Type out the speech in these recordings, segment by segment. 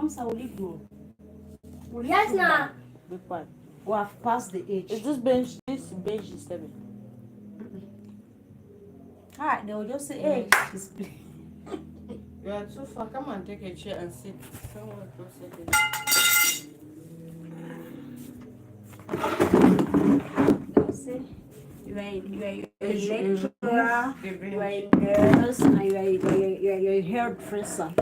promise I will leave you. Yes, now. Big one. We have passed the age. Is this bench? This bench is 7. Alright, they will just say, hey, it's big. You are too far. Come and take a chair and sit somewhere closer to They will say, you are a lecturer, you are a nurse, and you are a hairdresser.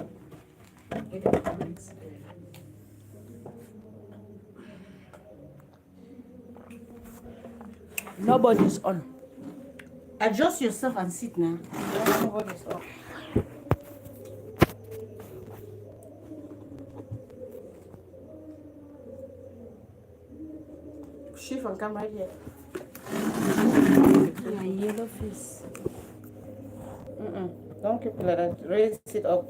Nobody's on. Adjust yourself and sit now. Nobody's on. Shift and come right here. My yellow face. Don't keep it like that. Raise it up.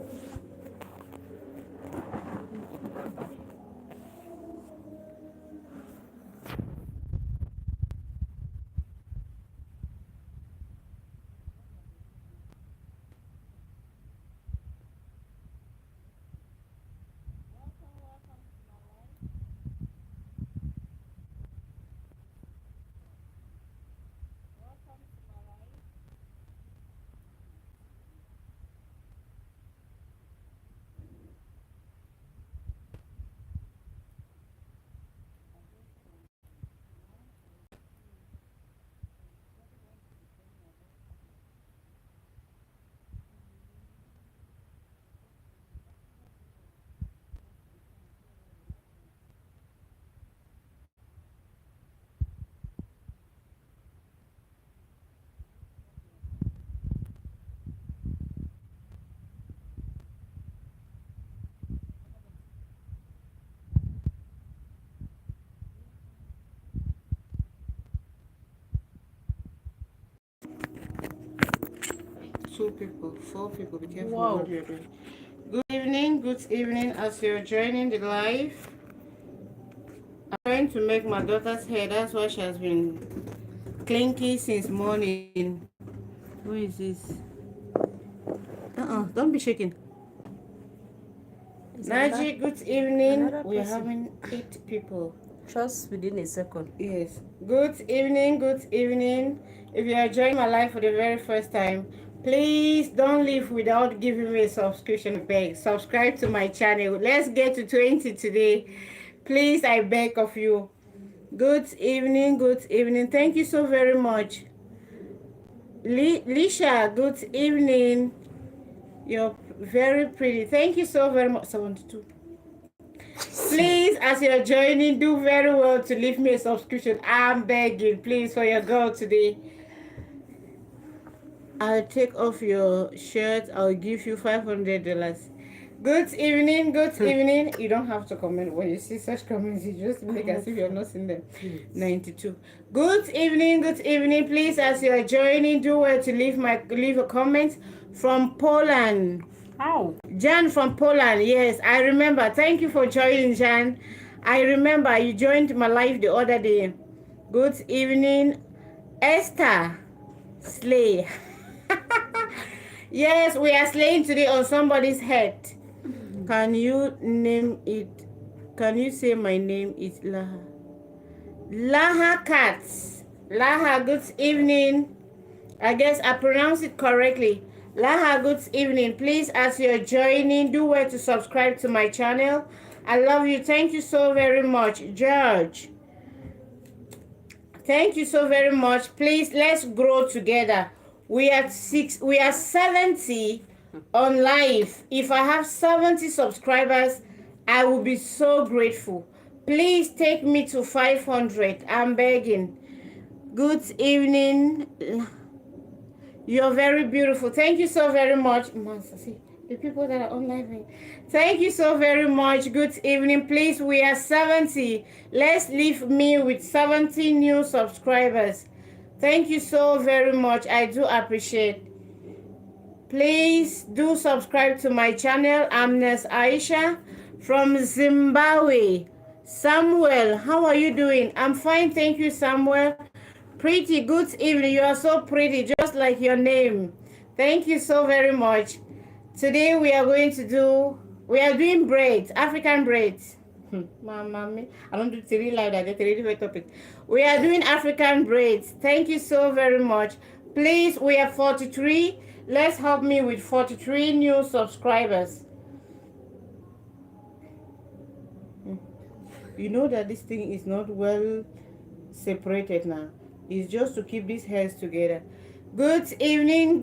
Two people, 4 people. Be careful what you're doing. Good evening. As you're joining the live, I'm trying to make my daughter's hair. That's why she has been clinky since morning. Who is this? Don't be shaking. Naji, good evening. We're having 8 people. Just within a second. Yes. Good evening. If you are joining my live for the very first time, please don't leave without giving me a subscription. Beg. Subscribe to my channel. Let's get to 20 today. Please, I beg of you. Good evening. Thank you so very much. Lisha, good evening. You're very pretty. Thank you so very much. 72. Please, as you're joining, do very well to leave me a subscription. I'm begging, please, for your girl today. I'll take off your shirt. I'll give you $500. Good evening. You don't have to comment. When you see such comments, you just make as if you're not seeing them. 92. Good evening. Please, as you're joining, do well to leave a comment from Poland. How? Jan from Poland. Yes, I remember. Thank you for joining, Jan. I remember you joined my live the other day. Good evening, Esther Slay. Yes, we are slaying today on somebody's head. Can you name it? Can you say my name is Laha? Laha Katz. Laha, good evening. I guess I pronounced it correctly. Laha, good evening. Please, as you're joining, do well to subscribe to my channel. I love you. Thank you so very much. George, thank you so very much. Please, let's grow together. We are 70 on live. If I have 70 subscribers, I will be so grateful. Please take me to 500. I'm begging. Good evening. You're very beautiful. Thank you so very much. The people that are online. Thank you so very much. Good evening. Please, we are 70. Let's leave me with 70 new subscribers. Thank you so very much. I do appreciate. Please do subscribe to my channel. I'm Nurse Aisha from Zimbabwe. Samuel, how are you doing? I'm fine. Thank you, Samuel. Pretty good evening. You are so pretty, just like your name. Thank you so very much. Today we are going to do We are doing braids, African braids. Mama, I don't do three like that. That's a different topic. We are doing African braids. Thank you so very much. Please, we are 43. Let's help me with 43 new subscribers. You know that this thing is not well separated now. It's just to keep these hairs together. Good evening,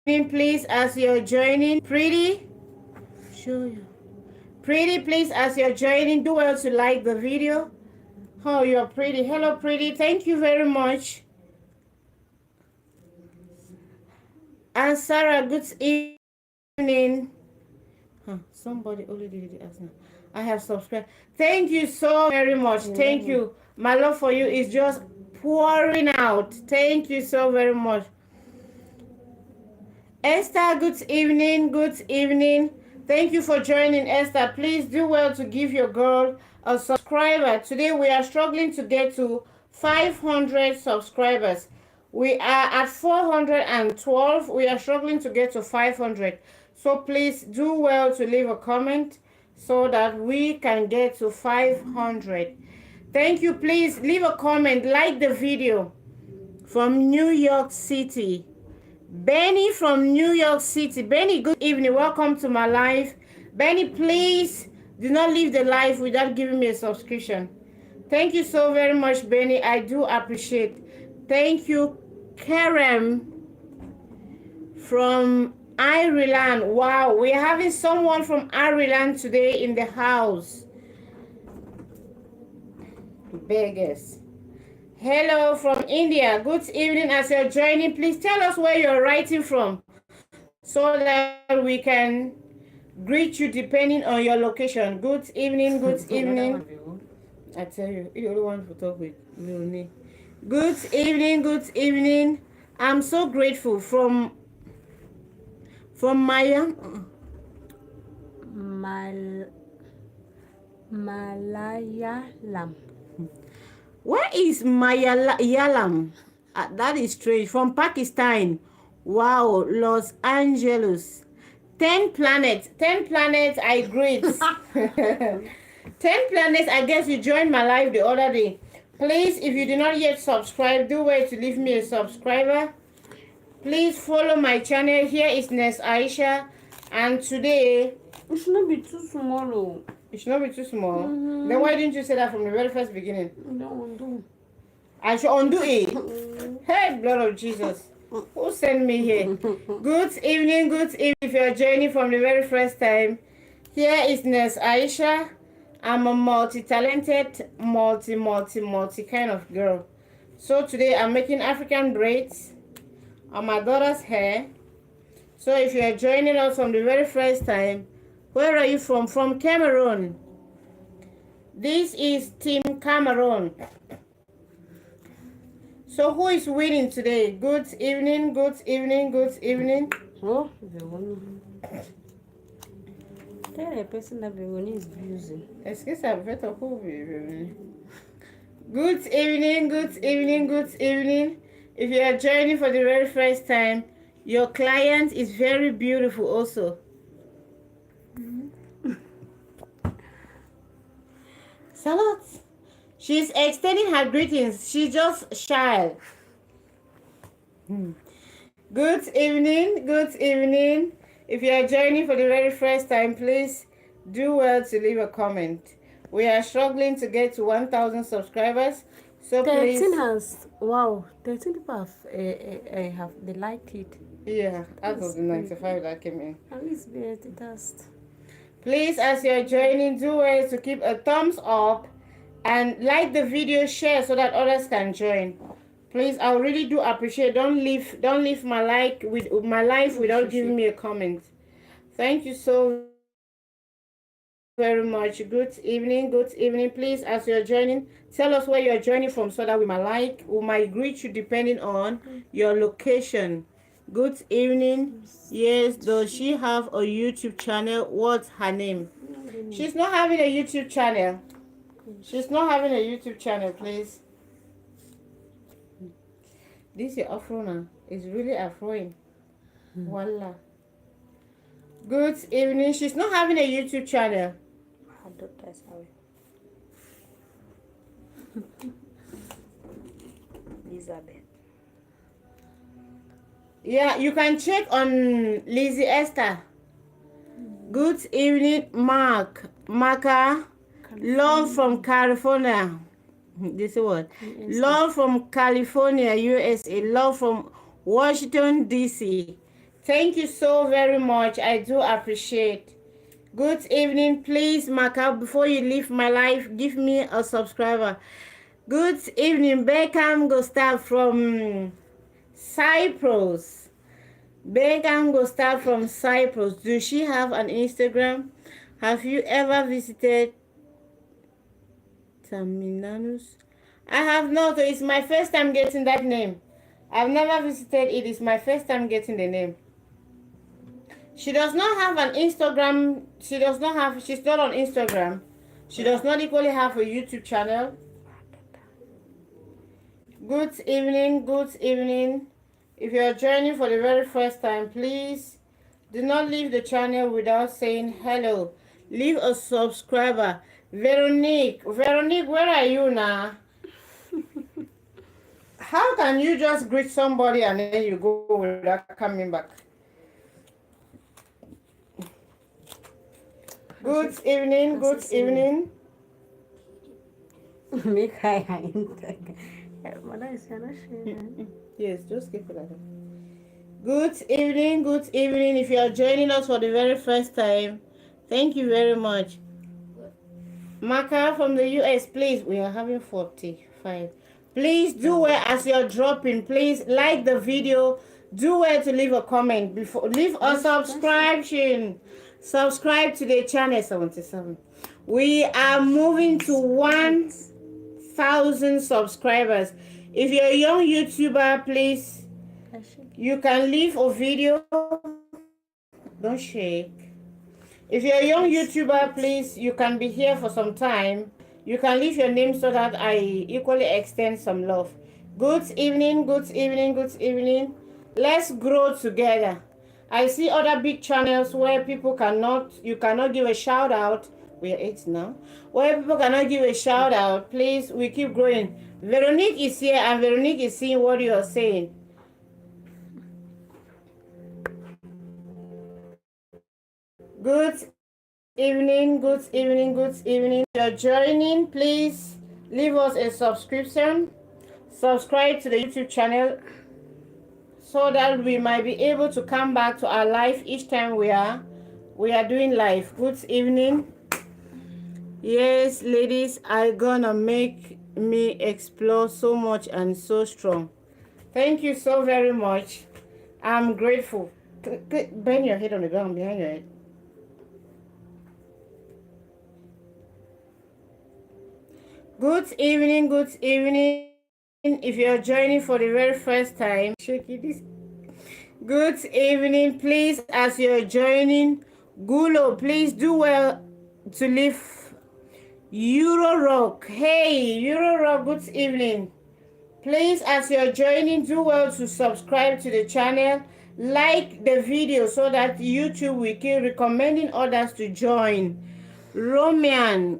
please, as you're joining. Pretty, show you. Pretty, please, as you're joining, do well to like the video. Oh, you're pretty. Hello, pretty. Thank you very much. And Sarah, good evening. Somebody already did it. I have subscribed. Thank you so very much. Thank you. My love for you is just pouring out. Thank you so very much. Esther, good evening. Good evening. Thank you for joining, Esther. Please do well to give your girl a subscriber. Today we are struggling to get to 500 subscribers. We are at 412. We are struggling to get to 500. So please do well to leave a comment so that we can get to 500. Thank you. Please leave a comment, like the video. From New York City. Benny from New York City. Benny, good evening. Welcome to my live. Benny, please do not leave the live without giving me a subscription. Thank you so very much, Benny. I do appreciate. Thank you, Kerem from Ireland. Wow, we're having someone from Ireland today in the house. Beggars. Hello from India. Good evening. As you're joining, please tell us where you're writing from so that we can greet you depending on your location. Good evening. Good evening. I tell you, you're the one to talk with me. Good evening. Good evening. I'm so grateful from Maya. Malayalam. Where is Malayalam? That is strange. From Pakistan. Wow, Los Angeles. 10 planets. 10 planets, I greet. 10 planets, I guess you joined my live the other day. Please, if you do not yet subscribe, do wait to leave me a subscriber. Please follow my channel. Here is Ness Aisha. And today... It should not be too small. It should not be too small. Then why didn't you say that from the very first beginning? Don't undo. I should undo it. Hey, blood of Jesus. Who sent me here? Good evening, good evening. If you're joining from the very first time, here is Ness Aisha. I'm a multi-talented, multi kind of girl. So today I'm making African braids on my daughter's hair. So if you're joining us from the very first time, where are you from? From Cameroon. This is Team Cameroon. So who is winning today? Good evening, good evening, good evening. Oh, the one. Tell the person that the one is using. Excuse me, better who will. Good evening, good evening, good evening. If you are joining for the very first time, your client is very beautiful also. Salad. She's extending her greetings. She's just shy. Good evening. Good evening. If you are joining for the very first time, please do well to leave a comment. We are struggling to get to 1,000 subscribers. So 13 please. has, wow, 13 people have they liked it. Yeah, out of the 95 that came in. At least be at the dust. Please, as you're joining, do well to keep a thumbs up and like the video, share so that others can join. Please, I really do appreciate. Don't leave my life without giving me a comment. Thank you so very much. Good evening. Good evening. Please, as you're joining, tell us where you're joining from so that we might greet you depending on your location. Good evening. Yes, does she have a YouTube channel? What's her name? She's not having a YouTube channel. She's not having a YouTube channel, please. This is afro now. It's really afroing. Voila. Good evening. She's not having a YouTube channel. Her daughter is away. Elizabeth. Yeah, you can check on Lizzie Esther. Good evening, Marka. Love from California. This is what? Love from California, USA. Love from Washington, D.C. Thank you so very much. I do appreciate. Good evening. Please, Marka, before you leave my life, give me a subscriber. Good evening, Beckham Gustav from Cyprus. Beckham Gustav from Cyprus. Do she have an Instagram? Have you ever visited Terminanus? I have not. It's my first time getting that name. I've never visited it. It's my first time getting the name. She does not have an Instagram. She's not on Instagram. She does not equally have a YouTube channel. Good evening, good evening. If you are joining for the very first time, please do not leave the channel without saying hello. Leave a subscriber. Veronique, where are you now? How can you just greet somebody and then you go without coming back? Good evening, good evening. Yes, just keep it like that. Good evening, good evening. If you are joining us for the very first time, thank you very much. Marka from the US, please. We are having 45. Please do well as you're dropping. Please like the video. Do well to leave a comment before. Leave a subscription. Subscribe to the channel 77. We are moving to 1,000 subscribers. If you're a young YouTuber, please, you can leave a video. Don't shake. If you're a young YouTuber, please, you can be here for some time. You can leave your name so that I equally extend some love. Good evening, good evening, good evening. Let's grow together. I see other big channels where you cannot give a shout out. We are 8 now. Where people cannot give a shout out. Please, we keep growing. Veronique is here and Veronique is seeing what you are saying. Good evening, good evening, good evening. If you're joining, please leave us a subscription. Subscribe to the YouTube channel so that we might be able to come back to our live each time we are doing live. Good evening. Yes, ladies, are gonna make me explore so much and so strong. Thank you so very much. I'm grateful. Bend your head on the ground behind your head. Good evening, good evening. If you're joining for the very first time, good evening. Please, as you're joining, Gulo, please do well to leave Euro Rock. Hey, Euro Rock, good evening. Please, as you're joining, do well to subscribe to the channel, like the video so that YouTube will keep recommending others to join. Roman,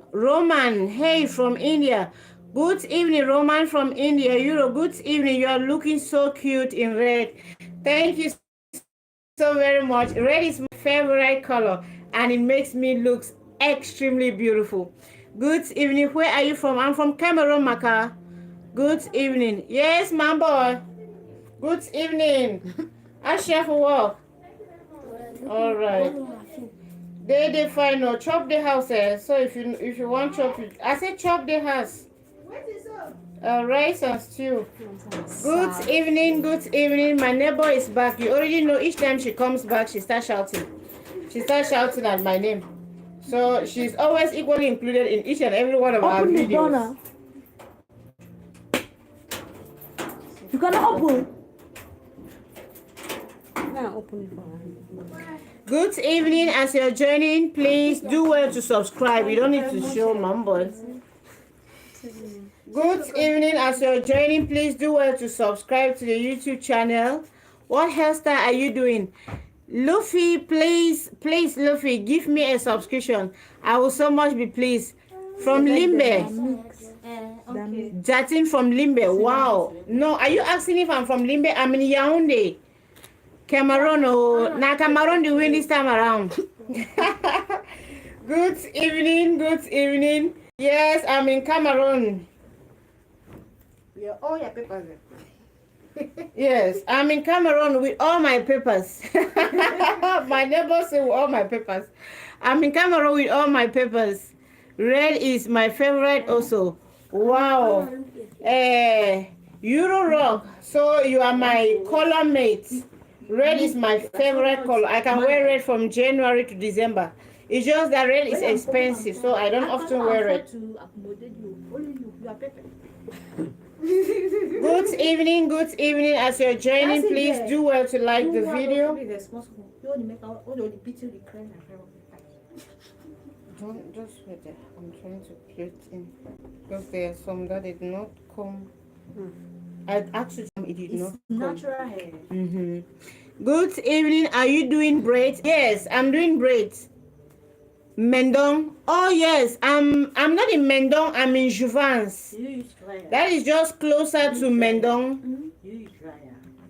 hey, from India. Good evening, Roman from India. Euro, good evening. You are looking so cute in red. Thank you so very much. Red is my favorite color and it makes me look extremely beautiful. Good evening. Where are you from? I'm from Cameroon, Marka. Good evening. Yes, my boy. Good evening. Aisha for work. All right. They fine no chop the house. So if you want chop it, I said chop the house. Rice and stew. Good evening, good evening. My neighbor is back. You already know each time she comes back, she starts shouting. She starts shouting at my name. So she's always equally included in each and every one of our videos. You gonna open? Open it for her. Good evening. As you're joining, please do well to subscribe. You don't need to show numbers. Good evening. As you're joining, please do well to subscribe to the YouTube channel. What hairstyle are you doing? Luffy, please, Luffy, give me a subscription. I will so much be pleased. From Limbe. Okay. Chatting from Limbe. Wow. No, are you asking if I'm from Limbe? I'm in Yaoundé. Cameroon. Oh, now Cameroon the win this time around. Good evening. Yes, I'm in Cameroon. All your papers. Yes, I'm in Cameroon with all my papers. My neighbors say with all my papers. I'm in Cameroon with all my papers. Red is my favorite also. Wow. Euro Rock. So you are my color mate. Red is my favorite color. I can wear red from January to December. It's just that red is expensive, so I don't often wear it. Good evening. As you're joining, please do well to like the video. Don't just wait there. I'm trying to plate in because there are some that did not come. I actually it did not come. Natural hair. Good evening. Are you doing braids? Yes, I'm doing braids. Mendong. Oh yes, I'm not in Mendong. I'm in Jouvence. That is just closer to Mendong.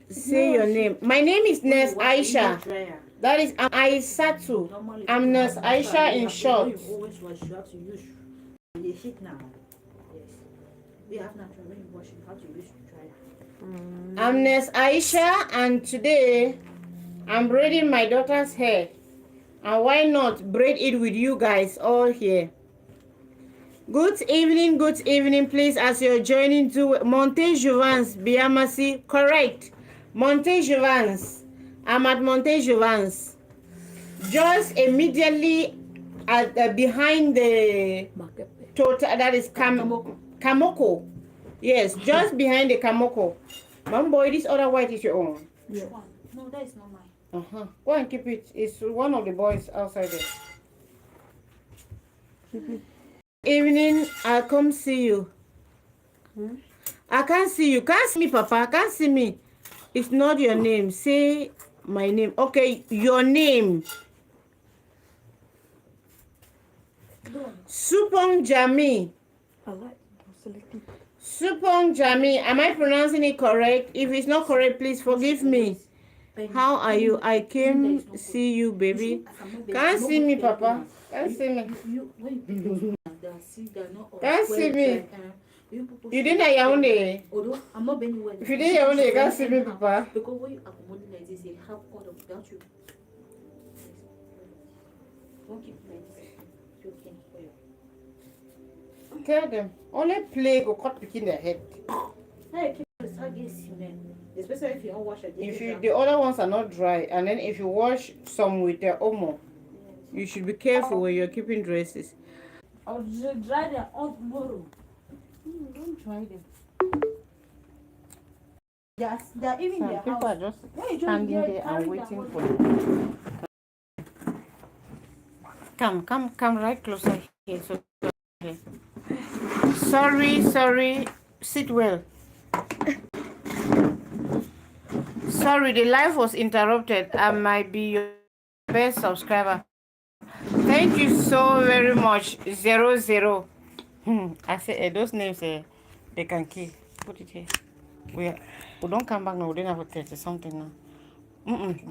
Say your name. My name is Nurse Aisha. That is Aisha too. I'm Nurse Aisha in short. I'm Nurse Aisha, and today I'm braiding my daughter's hair. And why not braid it with you guys all here? Good evening, please. As you're joining to Monte Jouvence, Biamasi, correct. Monte Jouvence. I'm at Monte Jouvence. Just immediately at behind the total, that is Kamoko. Yes, just behind the Kamoko. Mom boy, this other white is your own. Yeah. No, that is not mine. Go and keep it. It's one of the boys outside there. Evening, I'll come see you. I can't see you. Can't see me, Papa. I can't see me. It's not your name. Say my name. Okay, your name. Supong Jami. Supong Jami. Am I pronouncing it correct? If it's not correct, please forgive me. How are you? I came see you, baby. Can't see me, Papa. Can't see me. Can't see me. You didn't know Yaoundé. I'm not bending well. If you didn't Yaoundé, you can't see me, Papa. Because when you accommodate like this, they have all of that you. Don't keep like this. Tell them. Only plague or cut between their head. Hey, especially if you don't wash it. If you, the other ones are not dry, and then if you wash some with the omo, you should be careful when you're keeping dresses. I'll dry them all tomorrow. Don't try them. Yes, they're even Some their people house. are just standing there and waiting for you. Come right closer here. So, okay. Sorry. Sit well. Sorry, the live was interrupted. I might be your best subscriber. Thank you so very much. 00. I said those names they can kill. Put it here. We don't come back now. We don't have a 30 something now. Don't.